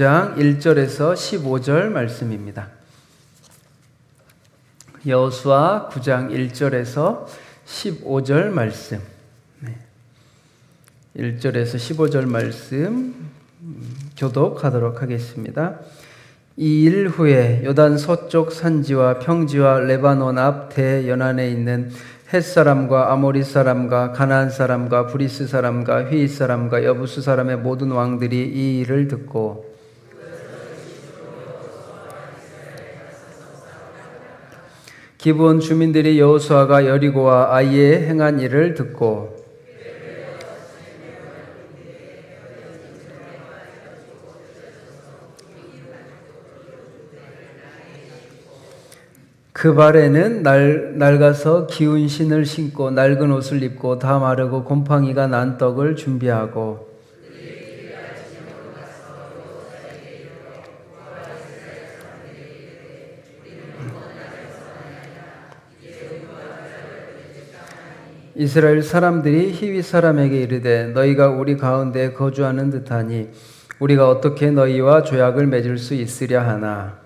9장 1절에서 15절 말씀입니다. 여호수아 9장 1절에서 15절 말씀. 1절에서 15절 말씀 교독하도록 하겠습니다. 이 일 후에 요단 서쪽 산지와 평지와 레바논 앞 대연안에 있는 헷 사람과 아모리 사람과 가나안 사람과 브리스 사람과 휘잇 사람과 여부스 사람의 모든 왕들이 이 일을 듣고 기브온 주민들이 여호수아가 여리고와 아이에 행한 일을 듣고 그 발에는 낡아서 기운 신을 신고 낡은 옷을 입고 다 마르고 곰팡이가 난 떡을 준비하고 이스라엘 사람들이 히윗 사람에게 이르되 너희가 우리 가운데 거주하는 듯하니 우리가 어떻게 너희와 조약을 맺을 수 있으랴 하나.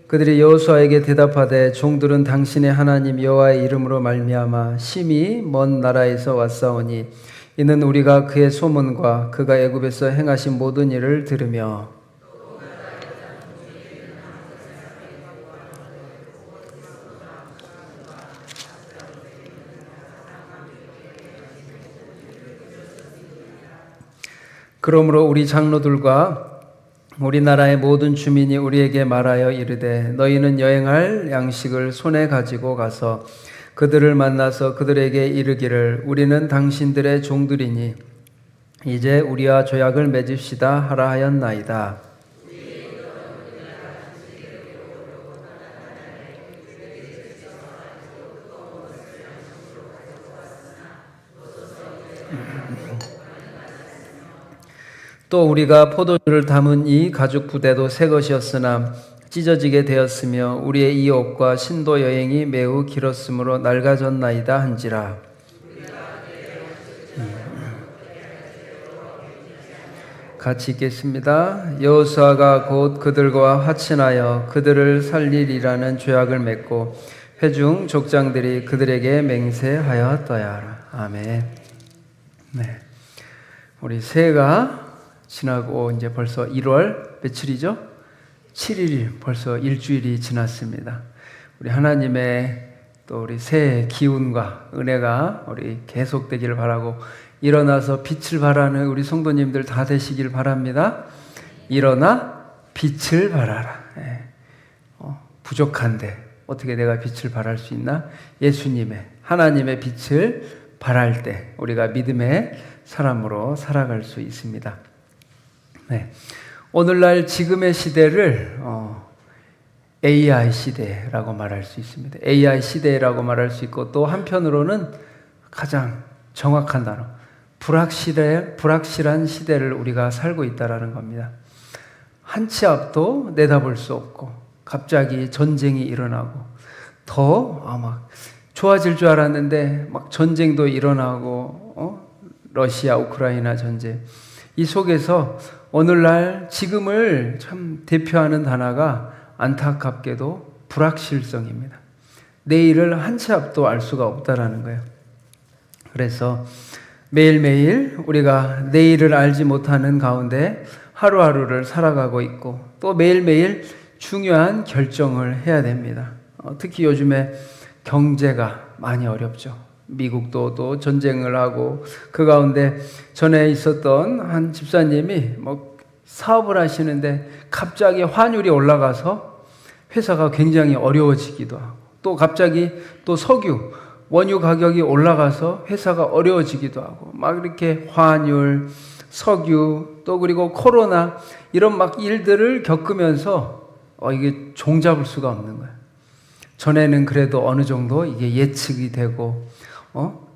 그들이 여호수아에게 대답하되 종들은 당신의 하나님 여호와의 이름으로 말미암아 심히 먼 나라에서 왔사오니 이는 우리가 그의 소문과 그가 애굽에서 행하신 모든 일을 들으며 그러므로 우리 장로들과 우리나라의 모든 주민이 우리에게 말하여 이르되 너희는 여행할 양식을 손에 가지고 가서 그들을 만나서 그들에게 이르기를 우리는 당신들의 종들이니 이제 우리와 조약을 맺읍시다 하라 하였나이다. 또 우리가 포도주를 담은 이 가죽 부대도 새 것이었으나 찢어지게 되었으며 우리의 이 옷과 신도 여행이 매우 길었으므로 낡아졌나이다 한지라. 같이 읽겠습니다. 여호수아가 곧 그들과 화친하여 그들을 살리리라는 조약을 맺고 회중 족장들이 그들에게 맹세하였더라. 아멘. 네, 우리 새해가 지나고 이제 벌써 1월 며칠이죠? 7일이 벌써 일주일이 지났습니다. 우리 하나님의 또 우리 새해 기운과 은혜가 우리 계속되기를 바라고 일어나서 빛을 발하는 우리 성도님들 다 되시길 바랍니다. 일어나 빛을 발하라. 부족한데 어떻게 내가 빛을 발할 수 있나? 예수님의 하나님의 빛을 발할 때 우리가 믿음의 사람으로 살아갈 수 있습니다. 네. 오늘날 지금의 시대를 AI 시대라고 말할 수 있습니다. AI 시대라고 말할 수 있고 또 한편으로는 가장 정확한 단어 불확실한 시대를 우리가 살고 있다는 겁니다. 한 치 앞도 내다볼 수 없고 갑자기 전쟁이 일어나고 더 막 좋아질 줄 알았는데 막 전쟁도 일어나고 러시아 우크라이나 전쟁 이 속에서 오늘날 지금을 참 대표하는 단어가 안타깝게도 불확실성입니다. 내일을 한 치 앞도 알 수가 없다라는 거예요. 그래서 매일매일 우리가 내일을 알지 못하는 가운데 하루하루를 살아가고 있고 또 매일매일 중요한 결정을 해야 됩니다. 특히 요즘에 경제가 많이 어렵죠. 미국도 또 전쟁을 하고 그 가운데 전에 있었던 한 집사님이 사업을 하시는데 갑자기 환율이 올라가서 회사가 굉장히 어려워지기도 하고 또 갑자기 또 석유, 원유 가격이 올라가서 회사가 어려워지기도 하고 막 이렇게 환율, 석유 또 그리고 코로나 이런 막 일들을 겪으면서 이게 종잡을 수가 없는 거예요. 전에는 그래도 어느 정도 이게 예측이 되고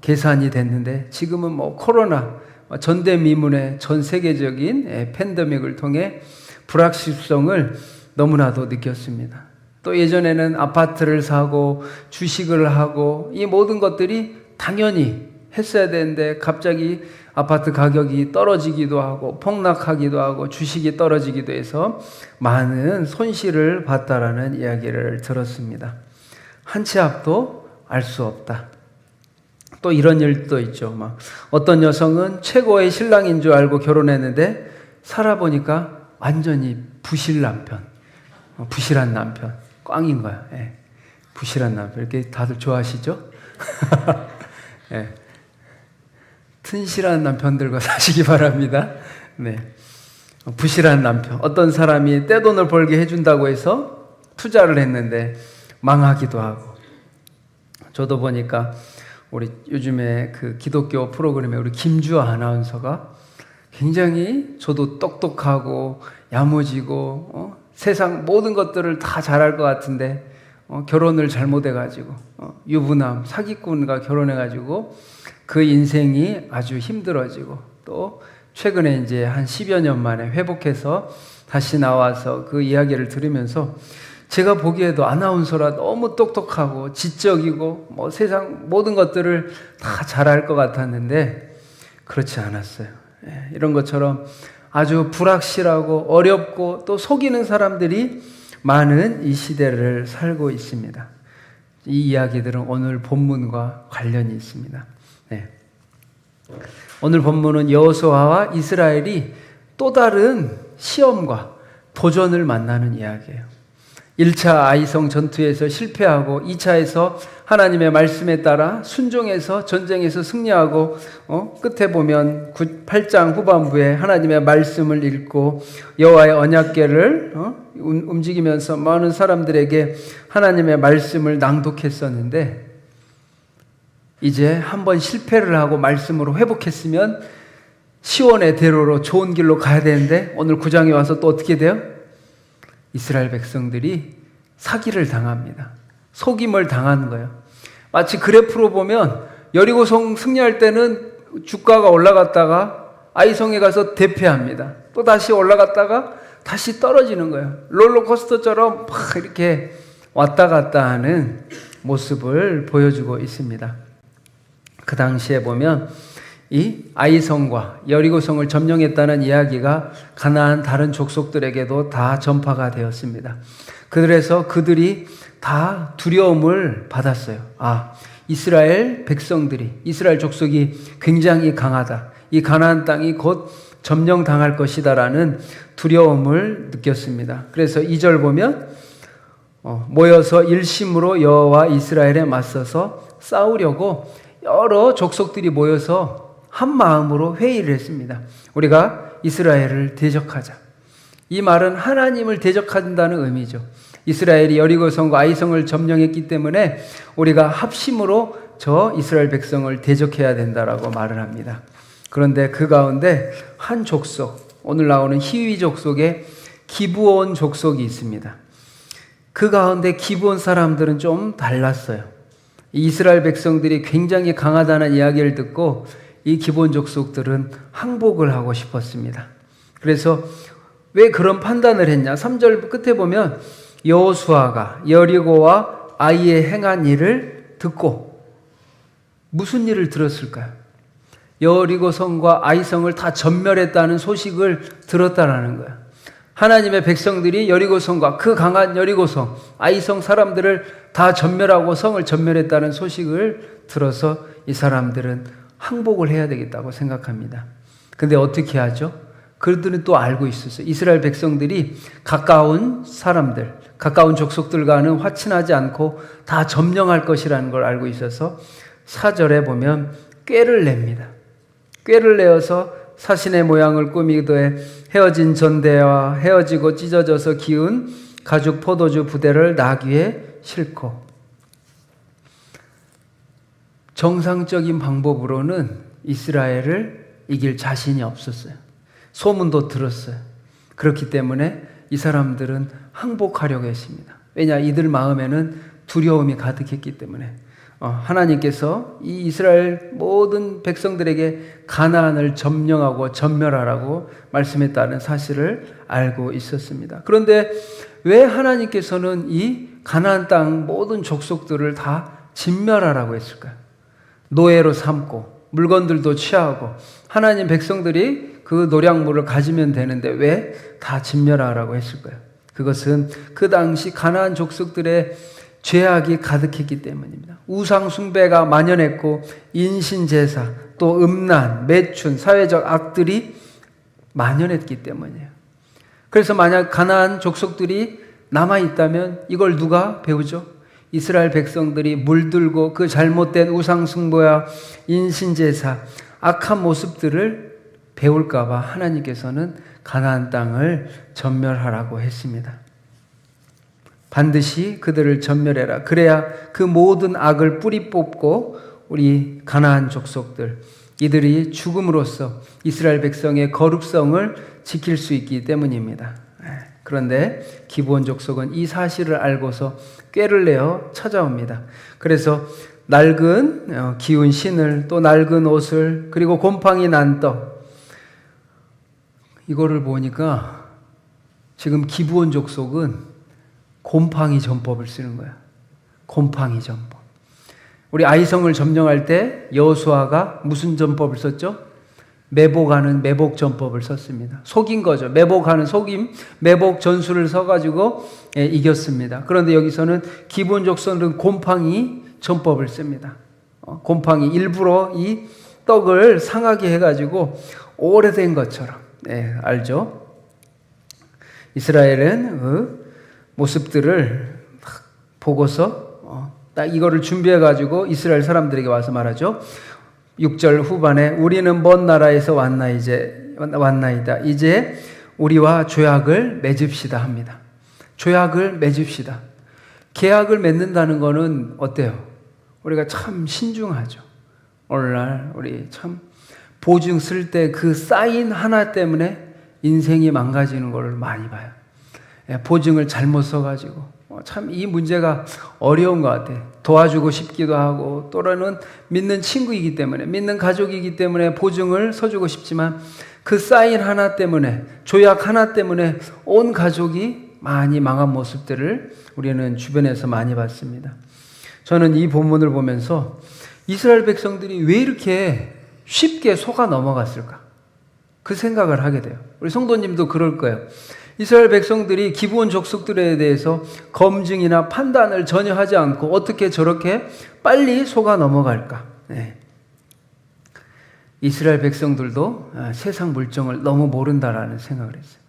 계산이 됐는데 지금은 코로나 전대미문의 전 세계적인 팬데믹을 통해 불확실성을 너무나도 느꼈습니다. 또 예전에는 아파트를 사고 주식을 하고 이 모든 것들이 당연히 했어야 되는데 갑자기 아파트 가격이 떨어지기도 하고 폭락하기도 하고 주식이 떨어지기도 해서 많은 손실을 봤다라는 이야기를 들었습니다. 한 치 앞도 알 수 없다. 또 이런 일도 있죠. 막 어떤 여성은 최고의 신랑인 줄 알고 결혼했는데 살아보니까 완전히 부실 남편, 부실한 남편, 꽝인 거야. 예. 부실한 남편. 이렇게 다들 좋아하시죠? 예. 튼실한 남편들과 사시기 바랍니다. 네. 부실한 남편. 어떤 사람이 떼돈을 벌게 해준다고 해서 투자를 했는데 망하기도 하고. 저도 보니까 우리 요즘에 그 기독교 프로그램에 우리 김주아 아나운서가 굉장히 저도 똑똑하고 야무지고 세상 모든 것들을 다 잘할 것 같은데 결혼을 잘못해가지고 유부남 사기꾼과 결혼해가지고 그 인생이 아주 힘들어지고 또 최근에 이제 한 10여 년 만에 회복해서 다시 나와서 그 이야기를 들으면서 제가 보기에도 아나운서라 너무 똑똑하고 지적이고 뭐 세상 모든 것들을 다 잘할 것 같았는데 그렇지 않았어요. 이런 것처럼 아주 불확실하고 어렵고 또 속이는 사람들이 많은 이 시대를 살고 있습니다. 이 이야기들은 오늘 본문과 관련이 있습니다. 네. 오늘 본문은 여호수아와 이스라엘이 또 다른 시험과 도전을 만나는 이야기예요. 1차 아이성 전투에서 실패하고 2차에서 하나님의 말씀에 따라 순종해서 전쟁에서 승리하고 끝에 보면 8장 후반부에 하나님의 말씀을 읽고 여호와의 언약궤를 움직이면서 많은 사람들에게 하나님의 말씀을 낭독했었는데 이제 한번 실패를 하고 말씀으로 회복했으면 시온의 대로로 좋은 길로 가야 되는데 오늘 9장에 와서 또 어떻게 돼요? 이스라엘 백성들이 사기를 당합니다. 속임을 당하는 거예요. 마치 그래프로 보면 여리고성 승리할 때는 주가가 올라갔다가 아이성에 가서 대패합니다. 또 다시 올라갔다가 다시 떨어지는 거예요. 롤러코스터처럼 막 이렇게 왔다 갔다 하는 모습을 보여주고 있습니다. 그 당시에 보면 이 아이성과 여리고성을 점령했다는 이야기가 가나안 다른 족속들에게도 다 전파가 되었습니다. 그래서 그들이 다 두려움을 받았어요. 이스라엘 백성들이, 이스라엘 족속이 굉장히 강하다. 이 가나안 땅이 곧 점령당할 것이다라는 두려움을 느꼈습니다. 그래서 2절 보면 모여서 일심으로 여호와 이스라엘에 맞서서 싸우려고 여러 족속들이 모여서 한 마음으로 회의를 했습니다. 우리가 이스라엘을 대적하자. 이 말은 하나님을 대적한다는 의미죠. 이스라엘이 여리고성과 아이성을 점령했기 때문에 우리가 합심으로 저 이스라엘 백성을 대적해야 된다라고 말을 합니다. 그런데 그 가운데 한 족속, 오늘 나오는 히위 족속에 기브온 족속이 있습니다. 그 가운데 기브온 사람들은 좀 달랐어요. 이스라엘 백성들이 굉장히 강하다는 이야기를 듣고 이 기브온 족속들은 항복을 하고 싶었습니다. 그래서 왜 그런 판단을 했냐? 3절 끝에 보면 여호수아가 여리고와 아이에 행한 일을 듣고 무슨 일을 들었을까요? 여리고성과 아이성을 다 전멸했다는 소식을 들었다라는 거예요. 하나님의 백성들이 여리고성과 그 강한 여리고성, 아이성 사람들을 다 전멸하고 성을 전멸했다는 소식을 들어서 이 사람들은 항복을 해야 되겠다고 생각합니다. 근데 어떻게 하죠? 그들은 또 알고 있었어요. 이스라엘 백성들이 가까운 사람들, 가까운 족속들과는 화친하지 않고 다 점령할 것이라는 걸 알고 있어서 4절에 보면 꾀를 냅니다. 꾀를 내어서 사신의 모양을 꾸미되 헤어진 전대와 헤어지고 찢어져서 기운 가죽 포도주 부대를 나귀에 싣고 정상적인 방법으로는 이스라엘을 이길 자신이 없었어요. 소문도 들었어요. 그렇기 때문에 이 사람들은 항복하려고 했습니다. 왜냐? 이들 마음에는 두려움이 가득했기 때문에 하나님께서 이 이스라엘 모든 백성들에게 가나안을 점령하고 전멸하라고 말씀했다는 사실을 알고 있었습니다. 그런데 왜 하나님께서는 이 가나안 땅 모든 족속들을 다 진멸하라고 했을까요? 노예로 삼고 물건들도 취하고 하나님 백성들이 그 노량물을 가지면 되는데 왜 다 진멸하라고 했을까요? 그것은 그 당시 가나안 족속들의 죄악이 가득했기 때문입니다. 우상 숭배가 만연했고 인신제사, 또 음란, 매춘, 사회적 악들이 만연했기 때문이에요. 그래서 만약 가나안 족속들이 남아있다면 이걸 누가 배우죠? 이스라엘 백성들이 물들고 그 잘못된 우상 숭배와 인신제사, 악한 모습들을 배울까 봐 하나님께서는 가나안 땅을 전멸하라고 했습니다. 반드시 그들을 전멸해라. 그래야 그 모든 악을 뿌리 뽑고 우리 가나안 족속들, 이들이 죽음으로써 이스라엘 백성의 거룩성을 지킬 수 있기 때문입니다. 그런데 기브온 족속은 이 사실을 알고서 꾀를 내어 찾아옵니다. 그래서 낡은 기운 신을, 또 낡은 옷을, 그리고 곰팡이 난 떡, 이거를 보니까 지금 기브온 족속은 곰팡이 전법을 쓰는 거야. 곰팡이 전법. 우리 아이성을 점령할 때 여호수아가 무슨 전법을 썼죠? 매복하는 매복 전법을 썼습니다. 속인 거죠. 매복하는 속임, 매복 전술을 써가지고 이겼습니다. 그런데 여기서는 기브온 족속은 곰팡이 전법을 씁니다. 곰팡이 일부러 이 떡을 상하게 해가지고 오래된 것처럼, 알죠? 이스라엘은 그 모습들을 보고서 딱 이거를 준비해가지고 이스라엘 사람들에게 와서 말하죠. 6절 후반에 우리는 먼 나라에서 왔나이다. 이제 우리와 조약을 맺읍시다 합니다. 조약을 맺읍시다. 계약을 맺는다는 거는 어때요? 우리가 참 신중하죠. 오늘날 우리 참 보증 쓸 때 그 사인 하나 때문에 인생이 망가지는 것을 많이 봐요. 보증을 잘못 써가지고 참 이 문제가 어려운 것 같아요. 도와주고 싶기도 하고, 또는 믿는 친구이기 때문에, 믿는 가족이기 때문에 보증을 서주고 싶지만 그 사인 하나 때문에, 조약 하나 때문에 온 가족이 많이 망한 모습들을 우리는 주변에서 많이 봤습니다. 저는 이 본문을 보면서 이스라엘 백성들이 왜 이렇게 쉽게 속아 넘어갔을까? 그 생각을 하게 돼요. 우리 성도님도 그럴 거예요. 이스라엘 백성들이 기브온 족속들에 대해서 검증이나 판단을 전혀 하지 않고 어떻게 저렇게 빨리 속아 넘어갈까? 이스라엘 백성들도 세상 물정을 너무 모른다라는 생각을 했어요.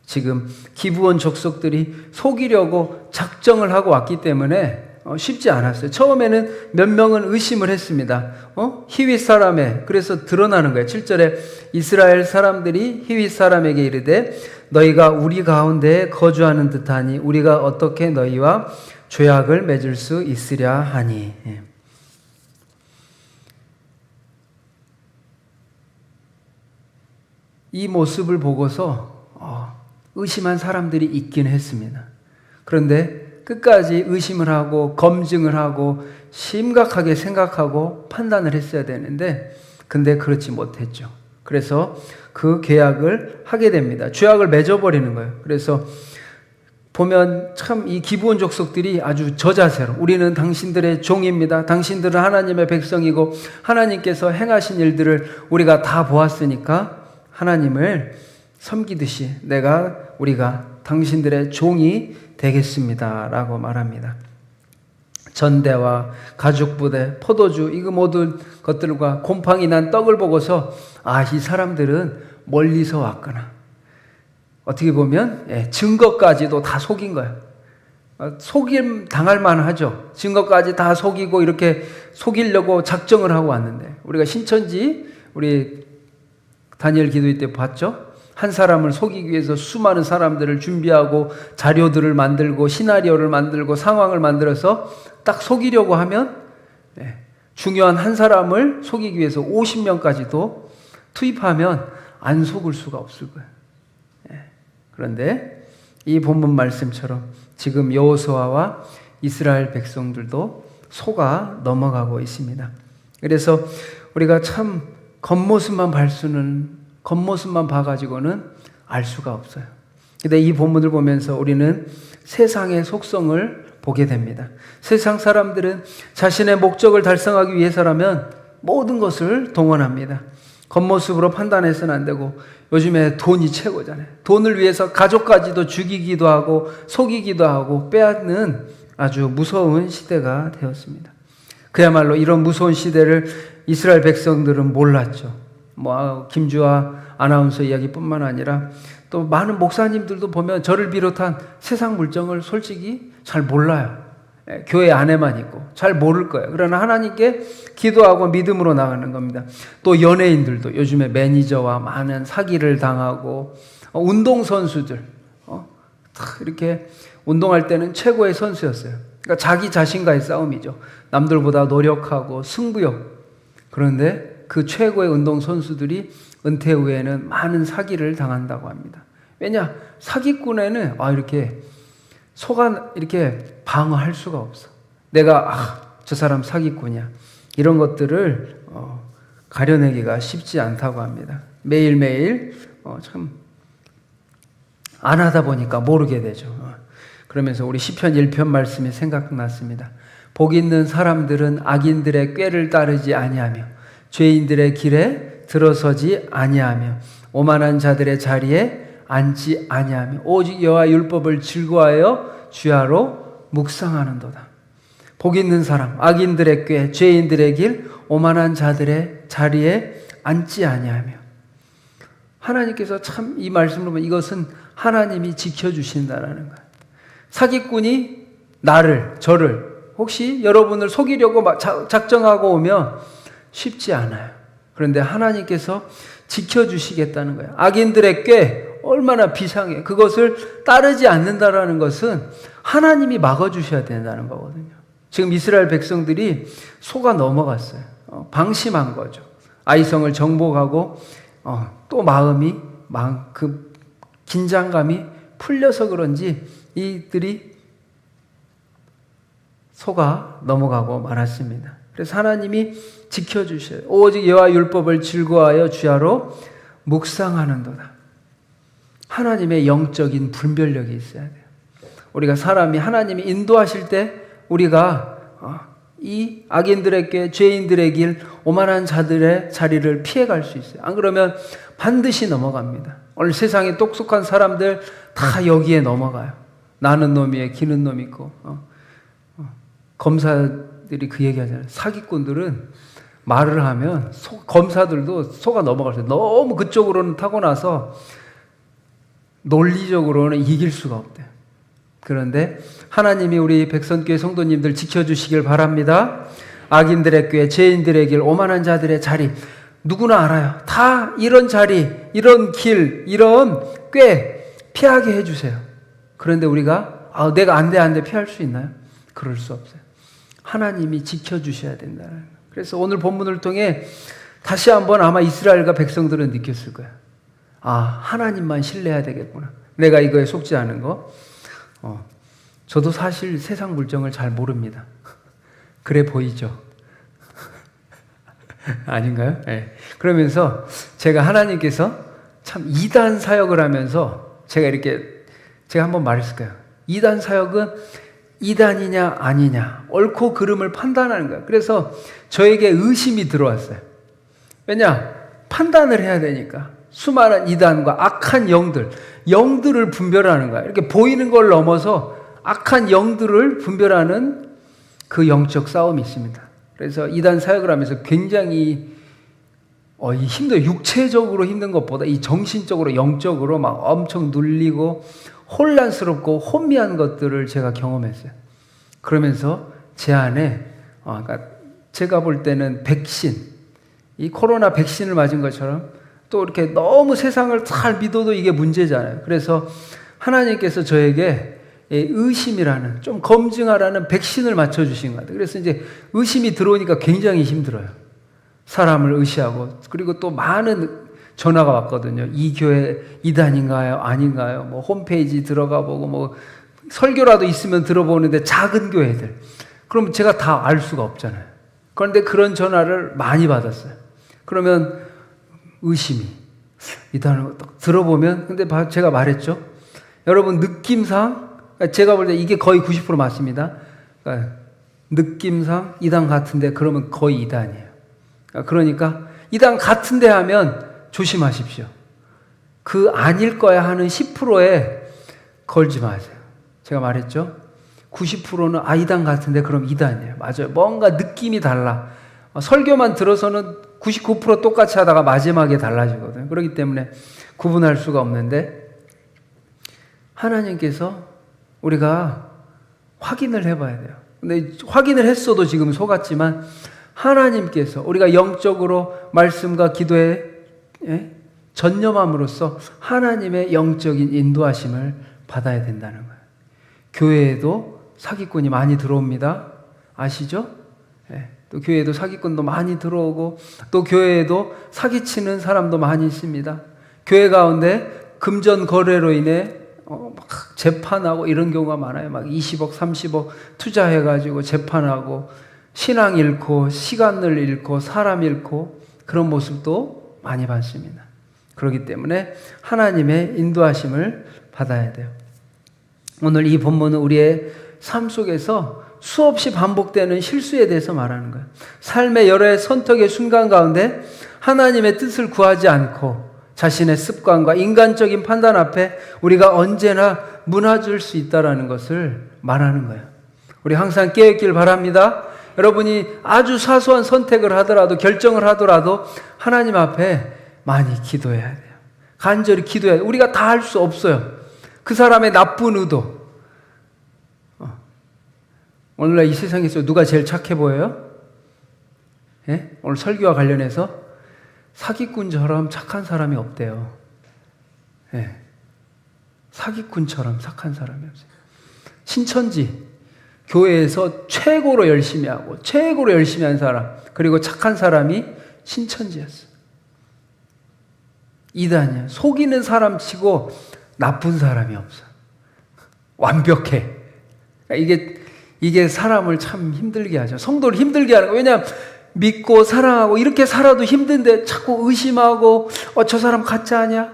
지금 기브온 족속들이 속이려고 작정을 하고 왔기 때문에 쉽지 않았어요. 처음에는 몇 명은 의심을 했습니다. 히윗 사람에, 그래서 드러나는 거예요. 7절에 이스라엘 사람들이 히윗 사람에게 이르되 너희가 우리 가운데 거주하는 듯하니 우리가 어떻게 너희와 조약을 맺을 수 있으랴 하니. 이 모습을 보고서 의심한 사람들이 있긴 했습니다. 그런데 끝까지 의심을 하고 검증을 하고 심각하게 생각하고 판단을 했어야 되는데, 근데 그렇지 못했죠. 그래서 그 계약을 하게 됩니다. 조약을 맺어버리는 거예요. 그래서 보면 참 이 기브온 족속들이 아주 저자세로 우리는 당신들의 종입니다. 당신들은 하나님의 백성이고 하나님께서 행하신 일들을 우리가 다 보았으니까 하나님을 섬기듯이 우리가 당신들의 종이 되겠습니다 라고 말합니다. 전대와 가죽부대, 포도주, 이거 모든 것들과 곰팡이 난 떡을 보고서 이 사람들은 멀리서 왔구나. 어떻게 보면 증거까지도 다 속인 거예요. 속임 당할 만하죠. 증거까지 다 속이고 이렇게 속이려고 작정을 하고 왔는데, 우리가 신천지 우리 다니엘 기도회 때 봤죠? 한 사람을 속이기 위해서 수많은 사람들을 준비하고 자료들을 만들고 시나리오를 만들고 상황을 만들어서 딱 속이려고 하면 중요한 한 사람을 속이기 위해서 50명까지도 투입하면 안 속을 수가 없을 거예요. 그런데 이 본문 말씀처럼 지금 여호수아와 이스라엘 백성들도 속아 넘어가고 있습니다. 그래서 우리가 참 겉모습만 봐가지고는 알 수가 없어요. 근데 이 본문을 보면서 우리는 세상의 속성을 보게 됩니다. 세상 사람들은 자신의 목적을 달성하기 위해서라면 모든 것을 동원합니다. 겉모습으로 판단해서는 안 되고 요즘에 돈이 최고잖아요. 돈을 위해서 가족까지도 죽이기도 하고 속이기도 하고 빼앗는 아주 무서운 시대가 되었습니다. 그야말로 이런 무서운 시대를 이스라엘 백성들은 몰랐죠. 김주아 아나운서 이야기뿐만 아니라 또 많은 목사님들도 보면 저를 비롯한 세상 물정을 솔직히 잘 몰라요. 교회 안에만 있고 잘 모를 거예요. 그러나 하나님께 기도하고 믿음으로 나가는 겁니다. 또 연예인들도 요즘에 매니저와 많은 사기를 당하고 운동선수들 이렇게 운동할 때는 최고의 선수였어요. 그러니까 자기 자신과의 싸움이죠. 남들보다 노력하고 승부욕. 그런데 그 최고의 운동선수들이 은퇴 후에는 많은 사기를 당한다고 합니다. 왜냐? 사기꾼에는 이렇게 속아 이렇게 방어할 수가 없어. 내가 저 사람 사기꾼이야. 이런 것들을 가려내기가 쉽지 않다고 합니다. 매일매일 참 안 하다 보니까 모르게 되죠. 그러면서 우리 시편 1편 말씀이 생각났습니다. 복 있는 사람들은 악인들의 꾀를 따르지 아니하며 죄인들의 길에 들어서지 아니하며 오만한 자들의 자리에 앉지 아니하며 오직 여호와 율법을 즐거워하여 주야로 묵상하는도다. 복 있는 사람, 악인들의 꾀, 죄인들의 길, 오만한 자들의 자리에 앉지 아니하며. 하나님께서 참 이 말씀을 보면 이것은 하나님이 지켜주신다라는 거예요. 사기꾼이 저를 혹시 여러분을 속이려고 작정하고 오면 쉽지 않아요. 그런데 하나님께서 지켜주시겠다는 거예요. 악인들의 꾀 얼마나 비상해. 그것을 따르지 않는다라는 것은 하나님이 막아주셔야 된다는 거거든요. 지금 이스라엘 백성들이 속아 넘어갔어요. 방심한 거죠. 아이성을 정복하고 또 마음이 그 긴장감이 풀려서 그런지 이들이 속아 넘어가고 말았습니다. 그래서 하나님이 지켜주셔요. 오직 여호와 율법을 즐거워하여 주야로 묵상하는도다. 하나님의 영적인 분별력이 있어야 돼요. 우리가 사람이 하나님이 인도하실 때 우리가 이 악인들의 꾀, 죄인들의 길, 오만한 자들의 자리를 피해갈 수 있어요. 안 그러면 반드시 넘어갑니다. 오늘 세상에 똑똑한 사람들 다 여기에 넘어가요. 나는 놈이에 기는 놈 있고 검사들이 그 얘기하잖아요. 사기꾼들은 말을 하면 검사들도 속아 넘어갈 수 있어요. 너무 그쪽으로는 타고나서 논리적으로는 이길 수가 없대요. 그런데 하나님이 우리 백성교회 성도님들 지켜주시길 바랍니다. 악인들의 꾀, 죄인들의 길, 오만한 자들의 자리 누구나 알아요. 다 이런 자리, 이런 길, 이런 꾀 피하게 해주세요. 그런데 우리가 내가 안 돼 피할 수 있나요? 그럴 수 없어요. 하나님이 지켜주셔야 된다는 거예요. 그래서 오늘 본문을 통해 다시 한번 아마 이스라엘과 백성들은 느꼈을 거예요. 하나님만 신뢰해야 되겠구나. 내가 이거에 속지 않은 거. 저도 사실 세상 물정을 잘 모릅니다. 그래 보이죠? 아닌가요? 네. 그러면서 제가 하나님께서 참 이단 사역을 하면서 제가 한번 말했을 거예요. 이단 사역은 이단이냐 아니냐 옳고 그름을 판단하는 거예요. 그래서 저에게 의심이 들어왔어요. 왜냐? 판단을 해야 되니까. 수많은 이단과 악한 영들을 분별하는 거야. 이렇게 보이는 걸 넘어서 악한 영들을 분별하는 그 영적 싸움이 있습니다. 그래서 이단 사역을 하면서 굉장히 힘들어요. 육체적으로 힘든 것보다 이 정신적으로 영적으로 막 엄청 눌리고 혼란스럽고 혼미한 것들을 제가 경험했어요. 그러면서 제 안에 그러니까 제가 볼 때는 이 코로나 백신을 맞은 것처럼 또 이렇게 너무 세상을 잘 믿어도 이게 문제잖아요. 그래서 하나님께서 저에게 의심이라는 좀 검증하라는 백신을 맞춰주신 것 같아요. 그래서 이제 의심이 들어오니까 굉장히 힘들어요. 사람을 의시하고 그리고 또 많은 전화가 왔거든요. 이 교회 이단인가요? 아닌가요? 뭐 홈페이지 들어가 보고 뭐 설교라도 있으면 들어보는데 작은 교회들. 그럼 제가 다 알 수가 없잖아요. 그런데 그런 전화를 많이 받았어요. 그러면 의심이 이단을 딱 들어보면 근데 제가 말했죠. 여러분 느낌상 그러니까 제가 볼 때 이게 거의 90% 맞습니다. 그러니까 느낌상 이단 같은데 그러면 거의 이단이에요. 그러니까 이단 같은데 하면 조심하십시오. 그 아닐 거야 하는 10%에 걸지 마세요. 제가 말했죠? 90%는 이단 같은데 그럼 이단이에요. 맞아요. 뭔가 느낌이 달라. 설교만 들어서는 99% 똑같이 하다가 마지막에 달라지거든요. 그렇기 때문에 구분할 수가 없는데 하나님께서 우리가 확인을 해봐야 돼요. 근데 확인을 했어도 지금 속았지만 하나님께서 우리가 영적으로 말씀과 기도에 전념함으로써 하나님의 영적인 인도하심을 받아야 된다는 거예요. 교회에도 사기꾼이 많이 들어옵니다. 아시죠? 또 교회에도 사기꾼도 많이 들어오고 또 교회에도 사기치는 사람도 많이 있습니다. 교회 가운데 금전 거래로 인해 막 재판하고 이런 경우가 많아요. 막 20억, 30억 투자해가지고 재판하고 신앙 잃고 시간을 잃고 사람 잃고 그런 모습도 많이 봤습니다. 그렇기 때문에 하나님의 인도하심을 받아야 돼요. 오늘 이 본문은 우리의 삶 속에서 수없이 반복되는 실수에 대해서 말하는 거예요. 삶의 여러 선택의 순간 가운데 하나님의 뜻을 구하지 않고 자신의 습관과 인간적인 판단 앞에 우리가 언제나 무너질 수 있다는 것을 말하는 거예요. 우리 항상 깨어있길 바랍니다. 여러분이 아주 사소한 선택을 하더라도 결정을 하더라도 하나님 앞에 많이 기도해야 돼요. 간절히 기도해야 돼요. 우리가 다 할 수 없어요. 그 사람의 나쁜 의도. 오늘날 이 세상에서 누가 제일 착해 보여요? 오늘 설교와 관련해서 사기꾼처럼 착한 사람이 없대요. 사기꾼처럼 착한 사람이 없어요. 신천지 교회에서 최고로 열심히 하고 최고로 열심히 한 사람 그리고 착한 사람이 신천지였어요. 이단이야. 속이는 사람 치고 나쁜 사람이 없어. 완벽해. 이게 사람을 참 힘들게 하죠. 성도를 힘들게 하는 거예요. 왜냐하면 믿고 사랑하고 이렇게 살아도 힘든데 자꾸 의심하고 저 사람 가짜 아니야?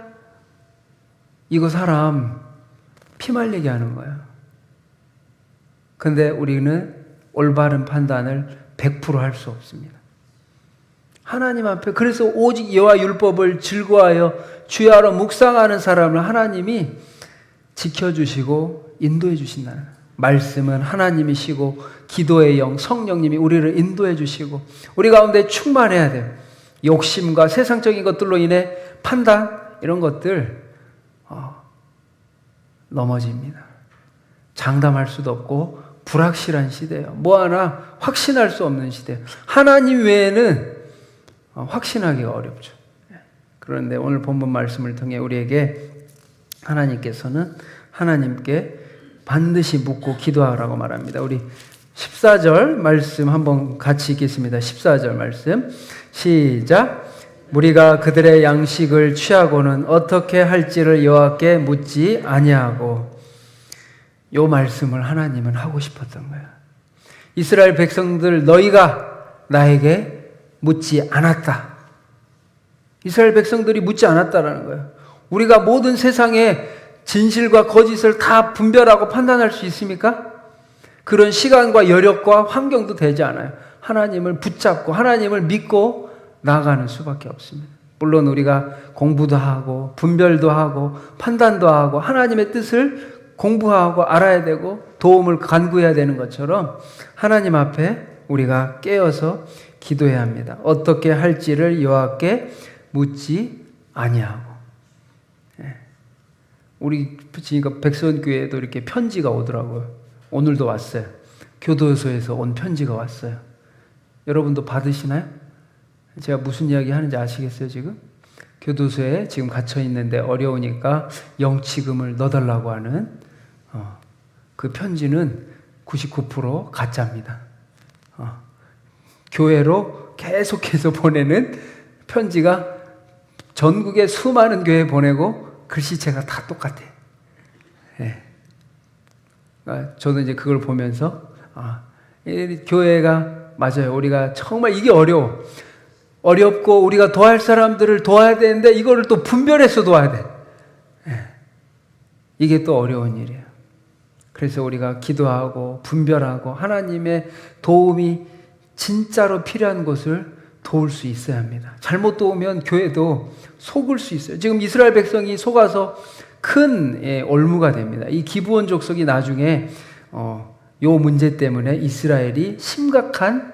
이거 사람 피말리게 하는 거예요. 근데 우리는 올바른 판단을 100% 할 수 없습니다. 하나님 앞에 그래서 오직 여호와 율법을 즐거워하여 주야로 묵상하는 사람을 하나님이 지켜주시고 인도해 주신다는 거예요. 말씀은 하나님이시고 기도의 영 성령님이 우리를 인도해 주시고 우리 가운데 충만해야 돼요. 욕심과 세상적인 것들로 인해 판단 이런 것들 넘어집니다. 장담할 수도 없고 불확실한 시대예요. 뭐 하나 확신할 수 없는 시대예요. 하나님 외에는 확신하기가 어렵죠. 그런데 오늘 본문 말씀을 통해 우리에게 하나님께서는 하나님께 반드시 묻고 기도하라고 말합니다. 우리 14절 말씀 한번 같이 읽겠습니다. 14절 말씀 시작. 우리가 그들의 양식을 취하고는 어떻게 할지를 여호와께 묻지 아니하고. 요 말씀을 하나님은 하고 싶었던 거예요. 이스라엘 백성들 너희가 나에게 묻지 않았다. 이스라엘 백성들이 묻지 않았다라는 거예요. 우리가 모든 세상의 진실과 거짓을 다 분별하고 판단할 수 있습니까? 그런 시간과 여력과 환경도 되지 않아요. 하나님을 붙잡고 하나님을 믿고 나아가는 수밖에 없습니다. 물론 우리가 공부도 하고 분별도 하고 판단도 하고 하나님의 뜻을 공부하고 알아야 되고 도움을 간구해야 되는 것처럼 하나님 앞에 우리가 깨어서 기도해야 합니다. 어떻게 할지를 여호와께 묻지 아니하고. 우리 백선교회에도 이렇게 편지가 오더라고요. 오늘도 왔어요. 교도소에서 온 편지가 왔어요. 여러분도 받으시나요? 제가 무슨 이야기 하는지 아시겠어요 지금? 교도소에 지금 갇혀 있는데 어려우니까 영치금을 넣어달라고 하는 그 편지는 99% 가짜입니다. 교회로 계속해서 보내는 편지가 전국의 수많은 교회에 보내고 글씨체가 다 똑같아요. 저도 이제 그걸 보면서 교회가 맞아요. 우리가 정말 이게 어렵고 우리가 도와할 사람들을 도와야 되는데 이거를 또 분별해서 도와야 돼. 이게 또 어려운 일이에요. 그래서 우리가 기도하고 분별하고 하나님의 도움이 진짜로 필요한 곳을 도울 수 있어야 합니다. 잘못 도우면 교회도 속을 수 있어요. 지금 이스라엘 백성이 속아서 큰 올무가 됩니다. 이 기브온 족속이 나중에 요 문제 때문에 이스라엘이 심각한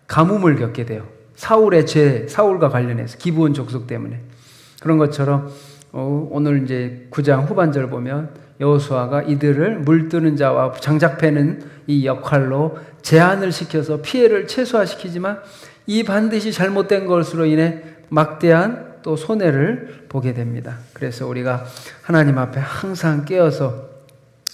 가뭄을 겪게 돼요. 사울의 죄, 사울과 관련해서 기브온 족속 때문에. 그런 것처럼 오늘 이제 9장 후반절 보면 여호수아가 이들을 물뜨는 자와 장작 패는 이 역할로 제한을 시켜서 피해를 최소화시키지만 이 반드시 잘못된 것으로 인해 막대한 또 손해를 보게 됩니다. 그래서 우리가 하나님 앞에 항상 깨어서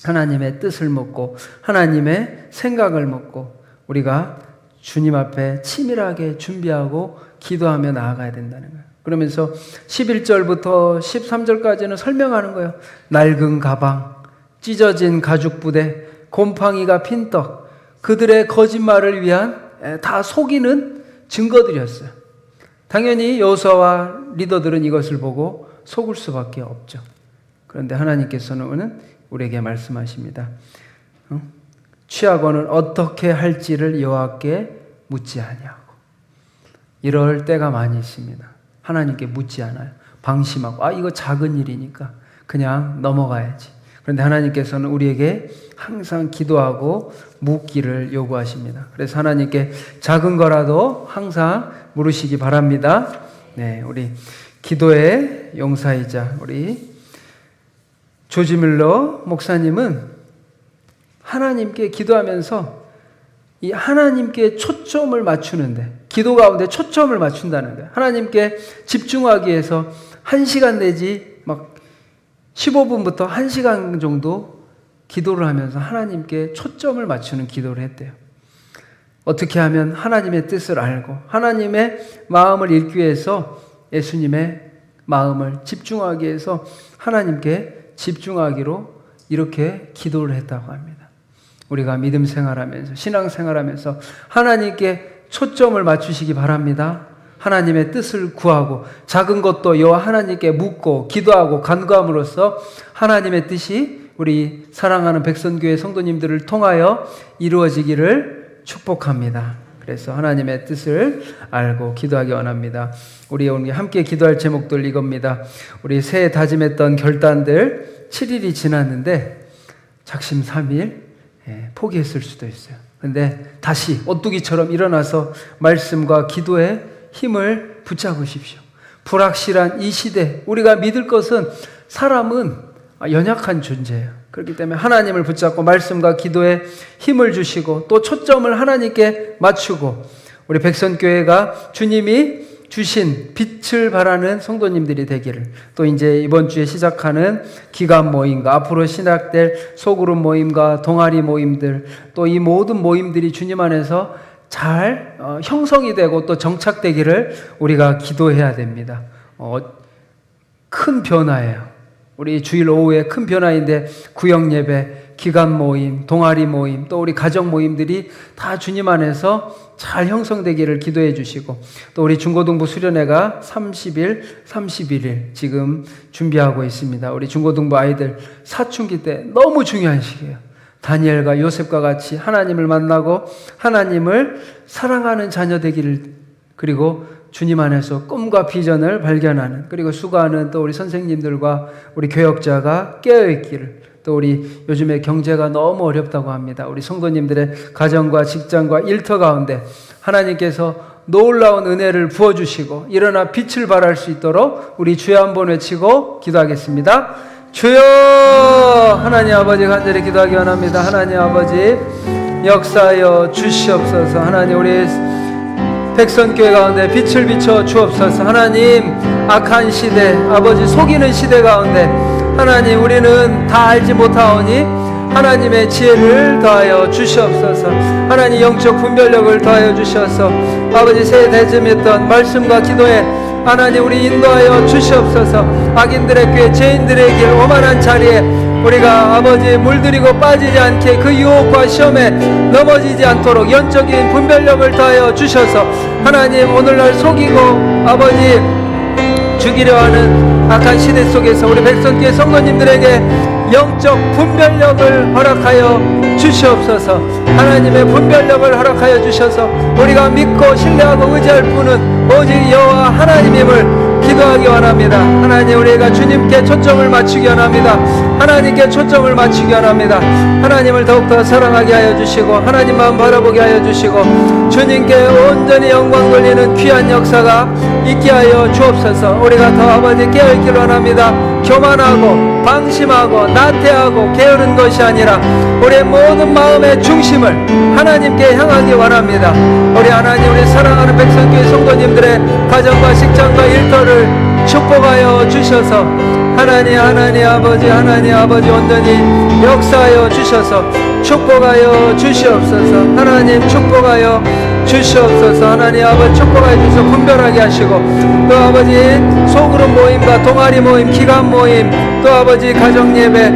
하나님의 뜻을 묻고 하나님의 생각을 묻고 우리가 주님 앞에 치밀하게 준비하고 기도하며 나아가야 된다는 거예요. 그러면서 11절부터 13절까지는 설명하는 거예요. 낡은 가방, 찢어진 가죽 부대, 곰팡이가 핀 떡, 그들의 거짓말을 위한 다 속이는 증거들이었어요. 당연히 여호수아와 리더들은 이것을 보고 속을 수밖에 없죠. 그런데 하나님께서는 우리에게 말씀하십니다. 취하고는 어떻게 할지를 여호와께 묻지 아니하고. 이럴 때가 많이 있습니다. 하나님께 묻지 않아요. 방심하고 이거 작은 일이니까 그냥 넘어가야지. 그런데 하나님께서는 우리에게 항상 기도하고 묻기를 요구하십니다. 그래서 하나님께 작은 거라도 항상 물으시기 바랍니다. 네, 우리 기도의 용사이자 우리 조지 밀러 목사님은 하나님께 기도하면서 이 하나님께 초점을 맞추는데, 기도 가운데 초점을 맞춘다는 거예요. 하나님께 집중하기 위해서 1시간 내지 막 15분부터 1시간 정도 기도를 하면서 하나님께 초점을 맞추는 기도를 했대요. 어떻게 하면 하나님의 뜻을 알고 하나님의 마음을 읽기 위해서 예수님의 마음을 집중하기 위해서 하나님께 집중하기로 이렇게 기도를 했다고 합니다. 우리가 믿음 생활하면서 신앙 생활하면서 하나님께 초점을 맞추시기 바랍니다. 하나님의 뜻을 구하고 작은 것도 여호와 하나님께 묻고 기도하고 간구함으로써 하나님의 뜻이 우리 사랑하는 백선교회 성도님들을 통하여 이루어지기를 축복합니다. 그래서 하나님의 뜻을 알고 기도하기 원합니다. 우리 오늘 함께 기도할 제목들 이겁니다. 우리 새해 다짐했던 결단들 7일이 지났는데 작심삼일 포기했을 수도 있어요. 그런데 다시 오뚜기처럼 일어나서 말씀과 기도에 힘을 붙잡으십시오. 불확실한 이 시대, 우리가 믿을 것은 사람은 연약한 존재예요. 그렇기 때문에 하나님을 붙잡고 말씀과 기도에 힘을 주시고 또 초점을 하나님께 맞추고 우리 백선교회가 주님이 주신 빛을 발하는 성도님들이 되기를, 또 이제 이번 주에 시작하는 기간 모임과 앞으로 시작될 소그룹 모임과 동아리 모임들, 또 이 모든 모임들이 주님 안에서 잘 형성이 되고 또 정착되기를 우리가 기도해야 됩니다. 큰 변화예요. 우리 주일 오후에 큰 변화인데 구역 예배, 기간 모임, 동아리 모임, 또 우리 가정 모임들이 다 주님 안에서 잘 형성되기를 기도해 주시고, 또 우리 중고등부 수련회가 30일, 31일 지금 준비하고 있습니다. 우리 중고등부 아이들 사춘기 때 너무 중요한 시기예요. 다니엘과 요셉과 같이 하나님을 만나고 하나님을 사랑하는 자녀 되기를, 그리고 주님 안에서 꿈과 비전을 발견하는, 그리고 수고하는 또 우리 선생님들과 우리 교역자가 깨어있기를, 또 우리 요즘에 경제가 너무 어렵다고 합니다. 우리 성도님들의 가정과 직장과 일터 가운데 하나님께서 놀라운 은혜를 부어주시고 일어나 빛을 발할 수 있도록 우리 주여 한번 외치고 기도하겠습니다. 주여! 하나님 아버지 간절히 기도하기 원합니다. 하나님 아버지 역사하여 주시옵소서. 하나님 우리 백선교회 가운데 빛을 비춰 주옵소서. 하나님 악한 시대, 아버지 속이는 시대 가운데 하나님 우리는 다 알지 못하오니 하나님의 지혜를 더하여 주시옵소서. 하나님 영적 분별력을 더하여 주셔서 아버지 새해 다짐했던 말씀과 기도에 하나님 우리 인도하여 주시옵소서. 악인들의 꾀, 죄인들의 길, 오만한 자리에 우리가 아버지 물들이고 빠지지 않게 그 유혹과 시험에 넘어지지 않도록 영적인 분별력을 더하여 주셔서 하나님 오늘날 속이고 아버지 죽이려 하는 악한 시대 속에서 우리 백성교회 성도님들에게 영적 분별력을 허락하여 주시옵소서. 하나님의 분별력을 허락하여 주셔서 우리가 믿고 신뢰하고 의지할 분은 오직 여호와 하나님임을 기도하기 원합니다. 하나님, 우리가 주님께 초점을 맞추기 원합니다. 하나님께 초점을 맞추기 원합니다. 하나님을 더욱더 사랑하게 하여 주시고 하나님만 바라보게 하여 주시고 주님께 온전히 영광 돌리는 귀한 역사가 있게 하여 주옵소서. 우리가 더 아버지 깨어있기를 원합니다. 교만하고 방심하고 나태하고 게으른 것이 아니라 우리의 모든 마음의 중심을 하나님께 향하기 원합니다. 우리 하나님, 우리 사랑하는 백성교회 성도님들의 가정과 직장과 일터를 축복하여 주셔서 하나님 아버지 온전히 역사하여 주셔서 축복하여 주시옵소서. 하나님 축복하여 주시옵소서. 하나님 아버지 축복하여 주셔서 분별하게 하시고 또 아버지 소그룹 모임과 동아리 모임, 기간 모임, 또 아버지 가정예배,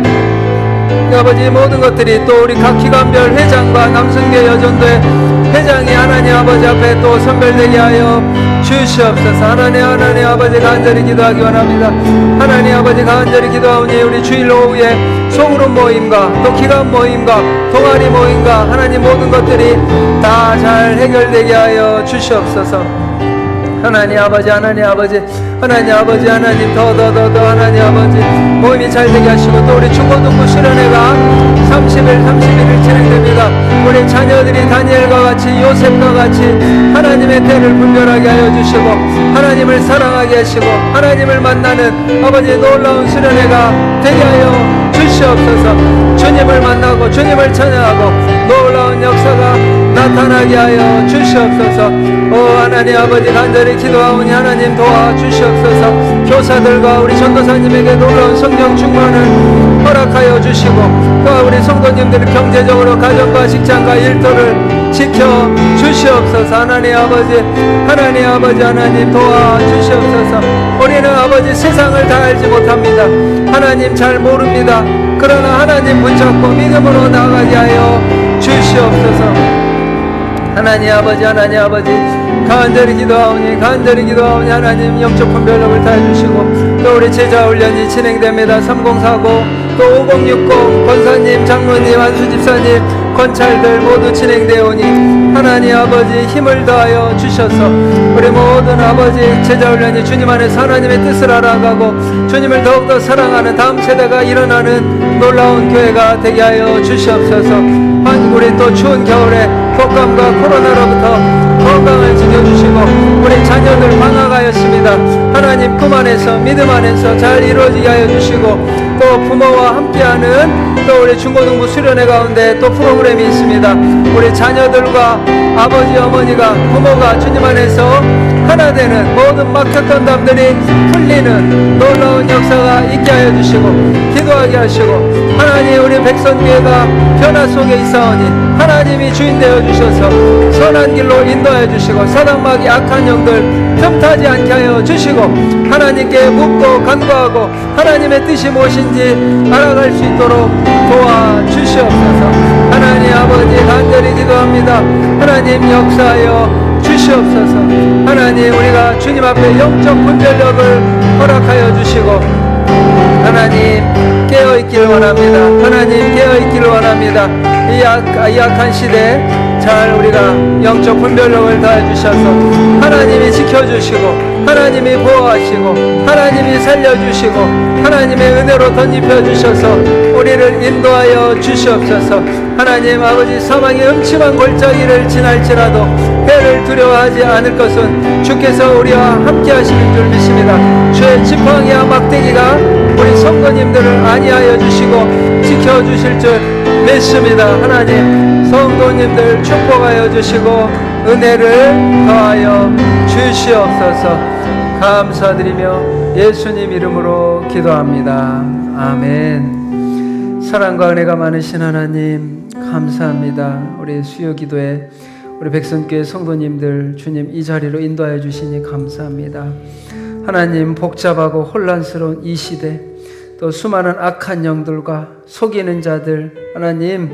아버지 모든 것들이 또 우리 각 기관별 회장과 남성교회 여전도의 회장이 하나님 아버지 앞에 또 선별되게 하여 주시옵소서. 하나님 아버지 간절히 기도하기 원합니다. 하나님 아버지 간절히 기도하오니 우리 주일 오후에 소그룹 모임과 또 기관 모임과 동아리 모임과 하나님 모든 것들이 다 잘 해결되게 하여 주시옵소서. 하나님 아버지 하나님 더 하나님 아버지 모임이 잘 되게 하시고 또 우리 중고등부 수련회가 30일 진행됩니다. 우리 자녀들이 다니엘과 같이 요셉과 같이 하나님의 때를 분별하게 하여 주시고 하나님을 사랑하게 하시고 하나님을 만나는 아버지 놀라운 수련회가 되게 하여 주시옵소서. 주님을 만나고 주님을 찬양하고 놀라운 역사가 나타나게 하여 주시옵소서. 오 하나님 아버지 간절히 기도하오니 하나님 도와주시옵소서. 교사들과 우리 전도사님에게 놀라운 성령 충만을 허락하여 주시고 또 우리 성도님들 경제적으로 가정과 직장과 일터를 지켜 주시옵소서. 하나님 아버지 도와주시옵소서. 우리는 아버지 세상을 다 알지 못합니다. 하나님 잘 모릅니다. 그러나 하나님 붙잡고 믿음으로 나가게 하여 주시옵소서. 하나님 아버지 간절히 기도하오니 하나님 영적 분별력을 다해주시고 또 우리 제자 훈련이 진행됩니다. 3040 또 5060 권사님, 장로님, 안수집사님, 권찰들 모두 진행되오니 하나님 아버지 힘을 더하여 주셔서 우리 모든 아버지 제자 훈련이 주님 안에서 하나님의 뜻을 알아가고 주님을 더욱더 사랑하는 다음 세대가 일어나는 놀라운 교회가 되게 하여 주시옵소서. 우리 또 추운 겨울에 독감과 코로나로부터 건강을 지켜주시고 우리 자녀들 방학하였습니다. 하나님 꿈 안에서 믿음 안에서 잘 이루어지게 하여 주시고 또 부모와 함께하는 또 우리 중고등부 수련회 가운데 또 프로그램이 있습니다. 우리 자녀들과 아버지 어머니가 부모가 주님 안에서 하나 되는 모든 막혔던 담들이 풀리는 놀라운 역사가 있게 하여 주시고 기도하게 하시고 하나님 우리 백성교회가 변화 속에 있사오니 하나님이 주인 되어 주셔서 선한 길로 인도하여 주시고 사단마귀 악한 영들 틈타지 않게 하여 주시고 하나님께 묻고 간구하고 하나님의 뜻이 무엇인지 알아갈 수 있도록 도와주시옵소서. 하나님 아버지 간절히 기도합니다. 하나님 역사하여 주시옵소서. 하나님 우리가 주님 앞에 영적 분별력을 허락하여 주시고 하나님 깨어있기를 원합니다. 하나님 깨어있기를 원합니다. 이 약한 시대에 잘 우리가 영적 분별력을 다해 주셔서 하나님이 지켜주시고 하나님이 보호하시고 하나님이 살려주시고 하나님의 은혜로 덧입혀 주셔서 우리를 인도하여 주시옵소서. 하나님 아버지 사망의 음침한 골짜기를 지날지라도 해를 두려워하지 않을 것은 주께서 우리와 함께 하시는 줄 믿습니다. 주의 지팡이와 막대기가 우리 성도님들을 안위하여 주시고 지켜주실 줄 믿습니다. 하나님 성도님들 축복하여 주시고 은혜를 더하여 주시옵소서. 감사드리며 예수님 이름으로 기도합니다. 아멘. 사랑과 은혜가 많으신 하나님 감사합니다. 우리 수요 기도에 우리 백성교회 성도님들 주님 이 자리로 인도하여 주시니 감사합니다. 하나님 복잡하고 혼란스러운 이 시대 또 수많은 악한 영들과 속이는 자들 하나님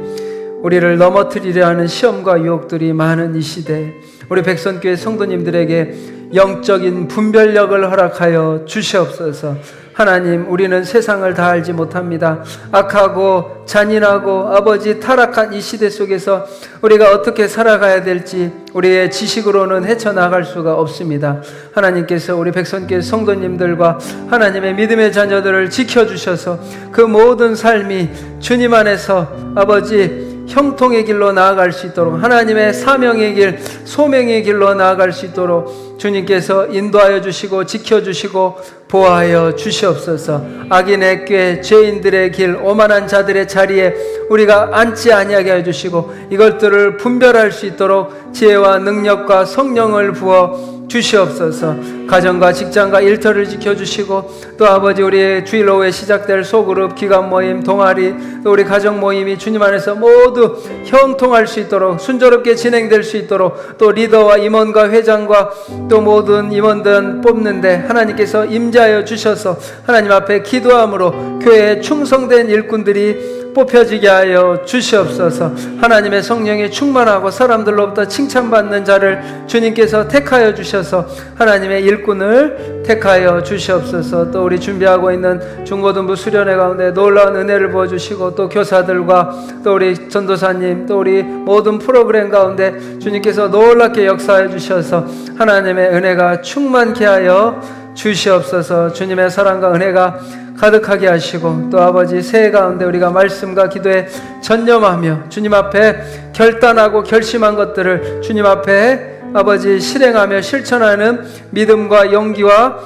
우리를 넘어뜨리려 하는 시험과 유혹들이 많은 이 시대 우리 백성교회 성도님들에게 영적인 분별력을 허락하여 주시옵소서. 하나님, 우리는 세상을 다 알지 못합니다. 악하고 잔인하고 아버지 타락한 이 시대 속에서 우리가 어떻게 살아가야 될지 우리의 지식으로는 헤쳐나갈 수가 없습니다. 하나님께서 우리 백성교회 성도님들과 하나님의 믿음의 자녀들을 지켜주셔서 그 모든 삶이 주님 안에서 아버지 형통의 길로 나아갈 수 있도록, 하나님의 사명의 길, 소명의 길로 나아갈 수 있도록 주님께서 인도하여 주시고 지켜주시고 보호하여 주시옵소서. 악인의 꾀, 죄인들의 길, 오만한 자들의 자리에 우리가 앉지 아니하게 해주시고 이것들을 분별할 수 있도록 지혜와 능력과 성령을 부어 주시옵소서. 가정과 직장과 일터를 지켜주시고 또 아버지 우리의 주일 오후에 시작될 소그룹, 기관 모임, 동아리, 또 우리 가정 모임이 주님 안에서 모두 형통할 수 있도록, 순조롭게 진행될 수 있도록, 또 리더와 임원과 회장과 또 모든 임원들 뽑는데 하나님께서 임재하여 주셔서 하나님 앞에 기도함으로 교회에 충성된 일꾼들이 뽑혀지게 하여 주시옵소서. 하나님의 성령이 충만하고 사람들로부터 칭찬받는 자를 주님께서 택하여 주셔서 하나님의 일꾼을 택하여 주시옵소서. 또 우리 준비하고 있는 중고등부 수련회 가운데 놀라운 은혜를 부어주시고 또 교사들과 또 우리 전도사님 또 우리 모든 프로그램 가운데 주님께서 놀랍게 역사해 주셔서 하나님의 은혜가 충만케 하여 주시옵소서. 주님의 사랑과 은혜가 가득하게 하시고 또 아버지 새해 가운데 우리가 말씀과 기도에 전념하며 주님 앞에 결단하고 결심한 것들을 주님 앞에 아버지 실행하며 실천하는 믿음과 용기와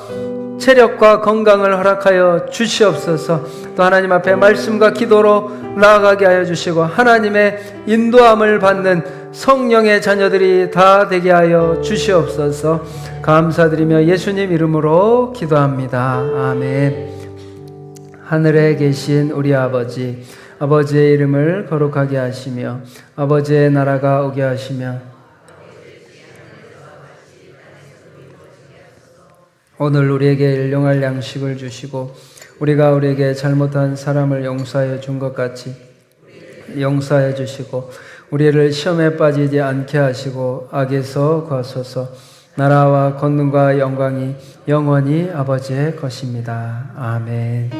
체력과 건강을 허락하여 주시옵소서. 또 하나님 앞에 말씀과 기도로 나아가게 하여 주시고 하나님의 인도함을 받는 성령의 자녀들이 다 되게 하여 주시옵소서. 감사드리며 예수님 이름으로 기도합니다. 아멘. 하늘에 계신 우리 아버지, 아버지의 이름을 거룩하게 하시며 아버지의 나라가 오게 하시며 오늘 우리에게 일용할 양식을 주시고 우리가 우리에게 잘못한 사람을 용서하여 준 것 같이 용서해 주시고 우리를 시험에 빠지지 않게 하시고 악에서 구하소서. 나라와 권능과 영광이 영원히 아버지의 것입니다. 아멘.